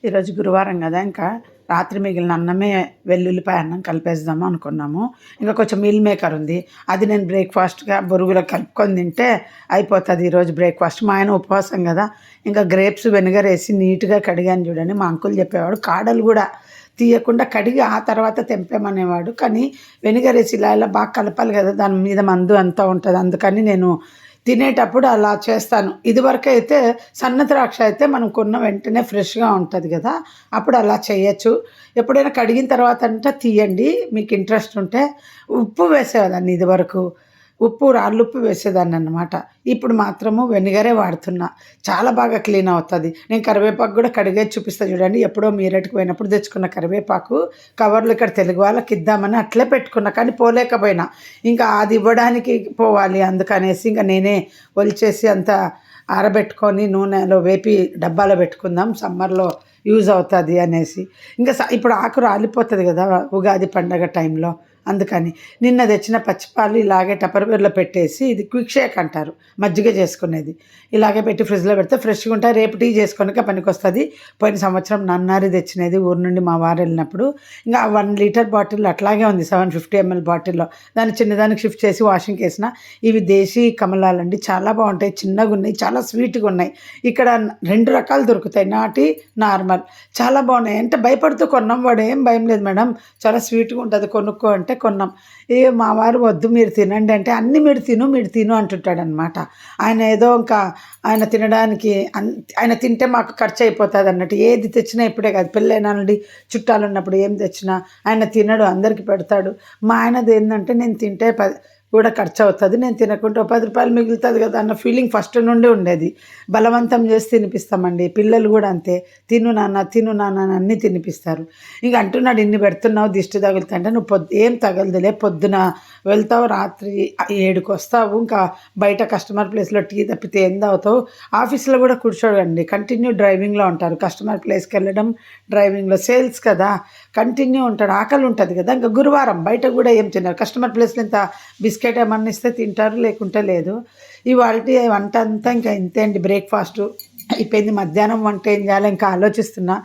ఈరోజు గురువారం గదా! ఇంకా రాత్రి మిగిలిన అన్నమే వెల్లుల్లిపాయ అన్నం కలిపేద్దాము అనుకున్నాము. ఇంకా కొంచెం మీల్ మేకర్ ఉంది. అది నేను బ్రేక్‌ఫాస్ట్‌గా బొరుగులో కలుపుకొని తింటే అయిపోతది ఈరోజు బ్రేక్‌ఫాస్ట్. మా ఆయన ఉపవాసం గదా! ఇంకా గ్రేప్స్ వెనిగర్ ఏసి నీట్‌గా కడిగాను చూడండి. మా అంకుల్ చెప్పేవాడు కాడలు గూడా తీయకుండా కడిగి ఆ తర్వాత తెంపేమనేవాడు. కానీ వెనిగర్ ఏసి ఇలా ఇలా బాగా కలపాలి గదా! దాని మీద మందు అంతా ఉంటది. అందుకని నేను తినేటప్పుడు అలా చేస్తాను. ఇదివరకైతే సన్న ద్రాక్ష అయితే మనం కొన్న వెంటనే ఫ్రెష్‌గా ఉంటది గదా! అప్పుడు అలా చేయొచ్చు. ఎప్పుడైనా కడిగిన తర్వాత తీయండి. మీకు ఇంట్రెస్ట్ ఉంటే. ఉప్పు వేసేదాన్ని ఇదివరకు. ఉప్పు, రాళ్ళుప్పు వేసేదాన్ననమాట. ఇప్పుడు మాత్రము వెనిగరే వాడుతున్నా. చాలా బాగా క్లీన్ అవుతది. నేను కరివేపాకు గూడా కడిగేది చూపిస్తా చూడండి. ఎప్పుడో మీరట్‌కి పోయినప్పుడు తెచ్చుకున్న కరివేపాకు కవర్లు ఇక్కడ తెలుగు వాళ్ళకిద్దామని అట్లే పెట్టుకున్నా. కానీ పోలేకపోయినా. ఇంకా అది ఇవ్వడానికి పోవాలి అందుకనేసి ఇంక నేనే ఒలిచేసి అంతా ఆరబెట్టుకొని నూనెలో వేపి డబ్బాలో పెట్టుకుందాం. సమ్మర్‌లో యూజ్ అవుతది అనేసి. ఇంకా ఇప్పుడు ఆకు రాలిపోతది గదా! ఉగాది పండగ టైంలో. అందుకని. నిన్న తెచ్చిన పచ్చిపాలు ఇలాగే టపర్‌వేర్‌లో పెట్టేసి ఇది క్విక్ షేక్ అంటారు. మజ్జిగ చేసుకునేది. ఇలాగే పెట్టి ఫ్రిడ్జ్‌లో పెడితే ఫ్రెష్‌గా ఉంటాయి. రేపు టీ చేసుకోనికి పనికొస్తది. పోయిన సంవత్సరం నన్నారి తెచ్చినది ఊరు నుండి మా వారెళ్ళినప్పుడు. ఇంగా 1 లీటర్ బాటిల్ అట్లాగే ఉంది 750 ఎంఎల్ బాటిల్‌లో. దాన్ని చిన్నదానికి షిఫ్ట్ చేసి వాషింగ్‌కేసిన. ఇవి దేశీ కమలాలండి. చాలా బావుంటాయి. చిన్నగున్నాయి. చాలా స్వీట్‌గున్నాయి. ఇక్కడ 2 రకాలు దొరుకుతాయి. నాటి, నార్మల్. చాలా బావున్నాయి. అంటే భయపడుతూ కొన్నాం. వాడు "ఏం భయం లేదు మేడం. చాలా స్వీట్‌గా ఉంటది కొనుక్కో" అంటే కొన్నాం. మా వారు "వద్దు మీరు తినండి" అంటే "అన్నీ మీరు తిను" అంటుంటాడనమాట. ఆయన ఏదో ఇంకా ఆయన తినడానికి ఆయన తింటే మాకు ఖర్చయిపోతదన్నట్టు. ఏది తెచ్చినా ఇప్పుడే కాదు పెళ్ళైనానుండి చుట్టాలున్నప్పుడు ఏం తెచ్చినా ఆయన తినడు. అందరికి పెడతాడు. మా ఆయనదేందంటే నేను తింటే కూడా ఖర్చవుతది. నేను తినకుంటే ఓ రూ. 10 మిగులుతది గదా! అన్న ఫీలింగ్ ఫస్ట్ నుండి ఉండేది. బలవంతం చేసి తినిపిస్తామండి. పిల్లలు గూడా అంతే. తిను నాన్న, తిను నాన్న అని అన్నీ తినిపిస్తారు. ఇంక అంటున్నాడు "ఇన్ని పెడుతున్నావు దిష్టి తగులుతాయంటే" నువ్వు ఏం తగలదులే పొద్దున వెళ్తావు రాత్రి 7:00కొస్తావు. ఇంకా బయట కస్టమర్ ప్లేస్‌లో టీ తప్పితే ఏం తాగుతావు? ఆఫీస్‌లో గూడా కూర్చోడండి. కంటిన్యూ డ్రైవింగ్‌లో ఉంటారు. కస్టమర్ ప్లేస్‌కెళ్ళడం, డ్రైవింగ్‌లో సేల్స్ కదా! కంటిన్యూ ఉంటాడు. ఆకలి ఉంటది గదా! ఇంక గురువారం బయట గూడా ఏం తినరు. కస్టమర్ ప్లేస్‌లో ఇంత బిస్కెట్ ఏమన్నా ఇస్తే తింటారు. లేకుంటే లేదు. ఇవాల్టి వంట అంతా ఇంకా ఇంతే అండి. బ్రేక్‌ఫాస్టు అయిపోయింది. మధ్యాహ్నం వంట ఏం జేయాలో ఇంకా ఆలోచిస్తున్నా.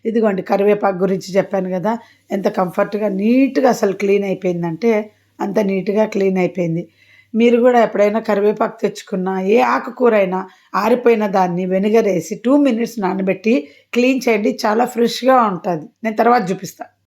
ఇదిగోండి కరివేపాకు గురించి చెప్పాను గదా! ఎంత కంఫర్ట్‌గా నీట్‌గా అసలు క్లీన్ అయిపోయిందంటే అంత నీట్‌గా క్లీన్ అయిపోయింది. మీరు గూడా ఎప్పుడైనా కరివేపాకు తెచ్చుకున్నా, ఏ ఆకుకూరైనా ఆరిపోయిన దాన్ని వెనిగర్ ఏసి 2 మినిట్స్ నానబెట్టి క్లీన్ చేయండి. చాలా ఫ్రెష్‌గా ఉంటది. నేను తర్వాత జూపిస్తా.